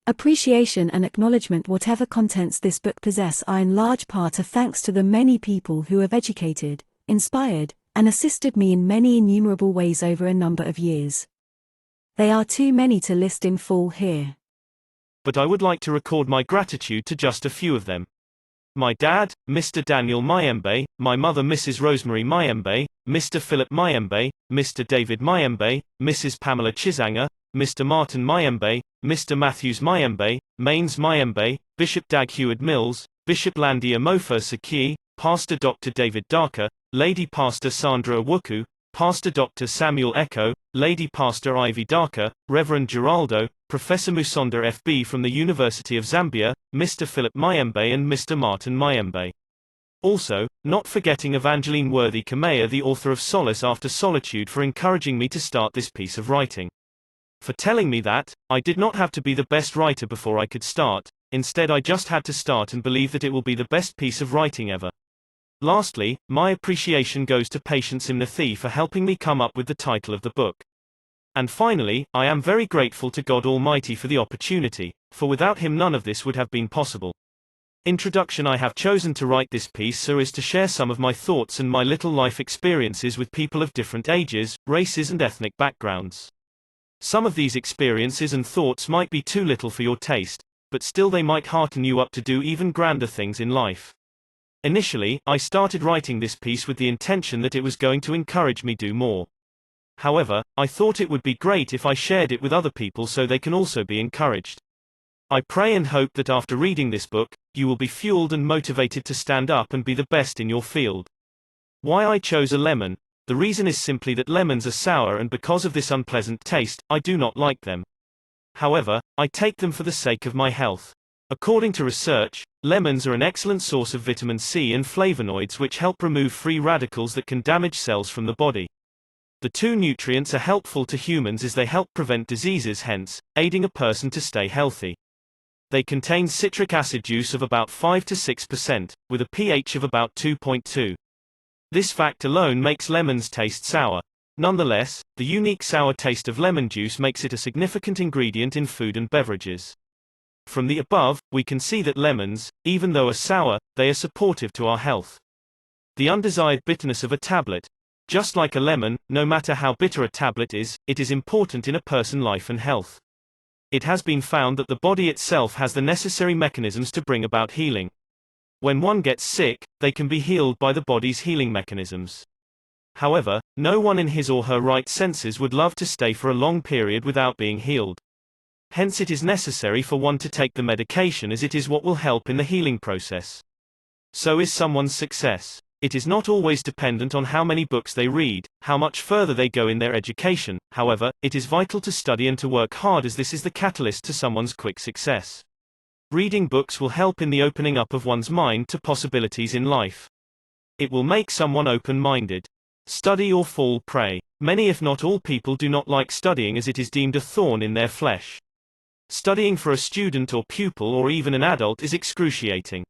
Appreciation and acknowledgement. Whatever contents this book possess are in large part a thanks to the many people who have educated, inspired, and assisted me in many innumerable ways over a number of years. They are too many to list in full here. But I would like to record my gratitude to just a few of them. My dad, Mr. Daniel Mayembe, my mother Mrs. Rosemary Mayembe, Mr. Philip Mayembe, Mr. David Mayembe, Mrs. Pamela Chisanger, Mr. Martin Mayembe, Mr. Matthews Mayembe, Mains Mayembe, Bishop Dag Heward Mills, Bishop Landia Mofer Saki, Pastor Dr. David Darker, Lady Pastor Sandra Awuku, Pastor Dr. Samuel Echo, Lady Pastor Ivy Darker, Reverend Geraldo, Professor Musonda FB from the University of Zambia, Mr. Philip Mayembe and Mr. Martin Mayembe. Also, not forgetting Evangeline Worthy Kamea, the author of Solace After Solitude, for encouraging me to start this piece of writing. For telling me that I did not have to be the best writer before I could start, instead I just had to start and believe that it will be the best piece of writing ever. Lastly, my appreciation goes to Patience Imnathi for helping me come up with the title of the book. And finally, I am very grateful to God Almighty for the opportunity, for without Him none of this would have been possible. Introduction. I have chosen to write this piece so as to share some of my thoughts and my little life experiences with people of different ages, races and ethnic backgrounds. Some of these experiences and thoughts might be too little for your taste, but still they might hearten you up to do even grander things in life. Initially, I started writing this piece with the intention that it was going to encourage me do more. However, I thought it would be great if I shared it with other people so they can also be encouraged. I pray and hope that after reading this book, you will be fueled and motivated to stand up and be the best in your field. Why I chose a lemon? The reason is simply that lemons are sour, and because of this unpleasant taste, I do not like them. However, I take them for the sake of my health. According to research, lemons are an excellent source of vitamin C and flavonoids which help remove free radicals that can damage cells from the body. The two nutrients are helpful to humans as they help prevent diseases, hence, aiding a person to stay healthy. They contain citric acid juice of about 5 to 6%, with a pH of about 2.2. This fact alone makes lemons taste sour. Nonetheless, the unique sour taste of lemon juice makes it a significant ingredient in food and beverages. From the above, we can see that lemons, even though are sour, they are supportive to our health. The undesired bitterness of a tablet. Just like a lemon, no matter how bitter a tablet is, it is important in a person's life and health. It has been found that the body itself has the necessary mechanisms to bring about healing. When one gets sick, they can be healed by the body's healing mechanisms. However, no one in his or her right senses would love to stay for a long period without being healed. Hence it is necessary for one to take the medication, as it is what will help in the healing process. So is someone's success. It is not always dependent on how many books they read, how much further they go in their education. However, it is vital to study and to work hard, as this is the catalyst to someone's quick success. Reading books will help in the opening up of one's mind to possibilities in life. It will make someone open-minded. Study or fall prey. Many if not all people do not like studying, as it is deemed a thorn in their flesh. Studying for a student or pupil or even an adult is excruciating.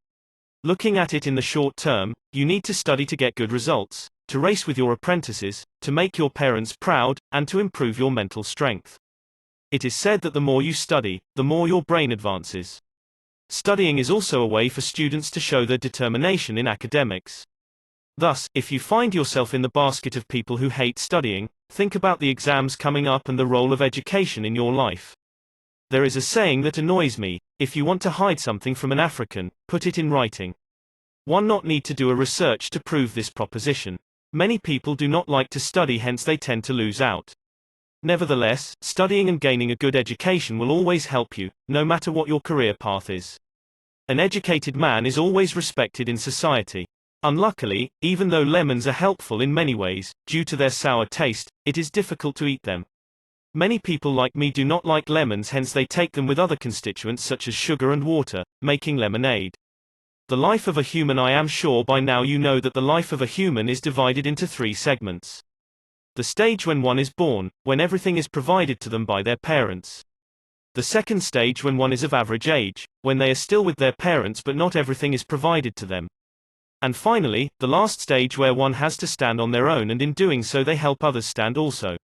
Looking at it in the short term, you need to study to get good results, to race with your apprentices, to make your parents proud, and to improve your mental strength. It is said that the more you study, the more your brain advances. Studying is also a way for students to show their determination in academics. Thus, if you find yourself in the basket of people who hate studying, think about the exams coming up and the role of education in your life. There is a saying that annoys me: if you want to hide something from an African, put it in writing. One not need to do a research to prove this proposition. Many people do not like to study, hence they tend to lose out. Nevertheless, studying and gaining a good education will always help you, no matter what your career path is. An educated man is always respected in society. Unluckily, even though lemons are helpful in many ways, due to their sour taste, it is difficult to eat them. Many people like me do not like lemons, hence they take them with other constituents such as sugar and water, making lemonade. The life of a human. I am sure by now you know that the life of a human is divided into 3 segments. The stage when one is born, when everything is provided to them by their parents. The second stage when one is of average age, when they are still with their parents but not everything is provided to them. And finally, the last stage where one has to stand on their own, and in doing so they help others stand also.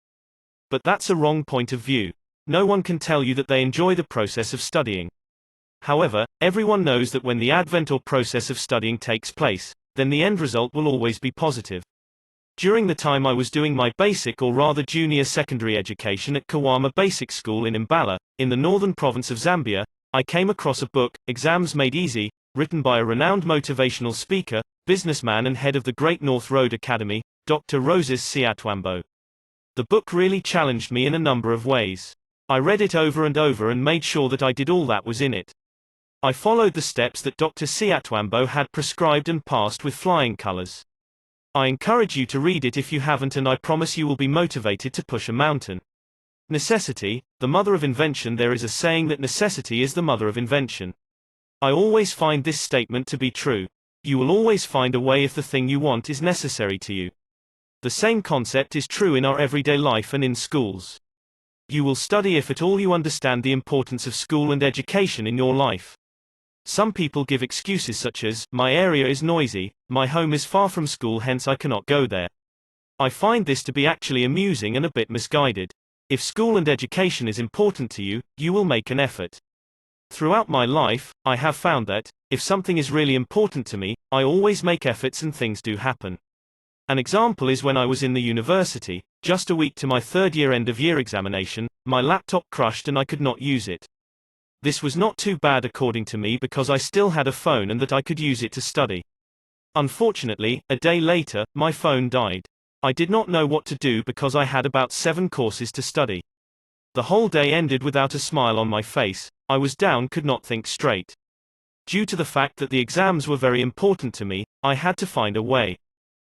But that's a wrong point of view. no one can tell you that they enjoy the process of studying. However, everyone knows that when the advent or process of studying takes place, then the end result will always be positive. During the time I was doing my basic or rather junior secondary education at Kawama Basic School in Mbala, in the northern province of Zambia, I came across a book, Exams Made Easy, written by a renowned motivational speaker, businessman and head of the Great North Road Academy, Dr. Roses Siatwambo. The book really challenged me in a number of ways. I read it over and over and made sure that I did all that was in it. I followed the steps that Dr. Siatwambo had prescribed and passed with flying colors. I encourage you to read it if you haven't, and I promise you will be motivated to push a mountain. Necessity, the mother of invention. There is a saying that necessity is the mother of invention. I always find this statement to be true. You will always find a way if the thing you want is necessary to you. The same concept is true in our everyday life and in schools. You will study if at all you understand the importance of school and education in your life. Some people give excuses such as, my area is noisy, my home is far from school, hence I cannot go there. I find this to be actually amusing and a bit misguided. If school and education is important to you, you will make an effort. Throughout my life, I have found that, if something is really important to me, I always make efforts and things do happen. An example is when I was in the university, just a week to my third year end of year examination, my laptop crashed and I could not use it. This was not too bad according to me because I still had a phone and that I could use it to study. Unfortunately, a day later, my phone died. I did not know what to do because I had about 7 courses to study. The whole day ended without a smile on my face. I was down, could not think straight. Due to the fact that the exams were very important to me, I had to find a way.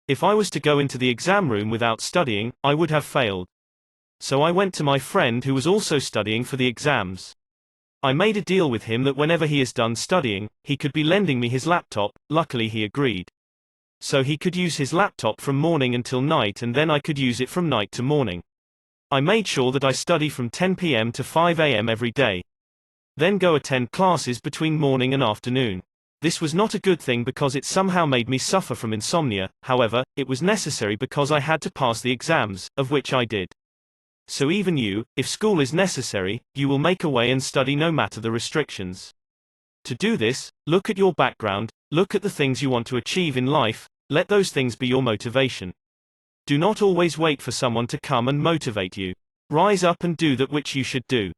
If I was to go into the exam room without studying, I would have failed. So I went to my friend who was also studying for the exams. I made a deal with him that whenever he is done studying, he could be lending me his laptop. Luckily he agreed. So he could use his laptop from morning until night and then I could use it from night to morning. I made sure that I study from 10 p.m. to 5 a.m. every day. Then go attend classes between morning and afternoon. This was not a good thing because it somehow made me suffer from insomnia. However, it was necessary because I had to pass the exams, of which I did. So even you, if school is necessary, you will make a way and study no matter the restrictions. To do this, look at your background, look at the things you want to achieve in life, let those things be your motivation. Do not always wait for someone to come and motivate you. Rise up and do that which you should do.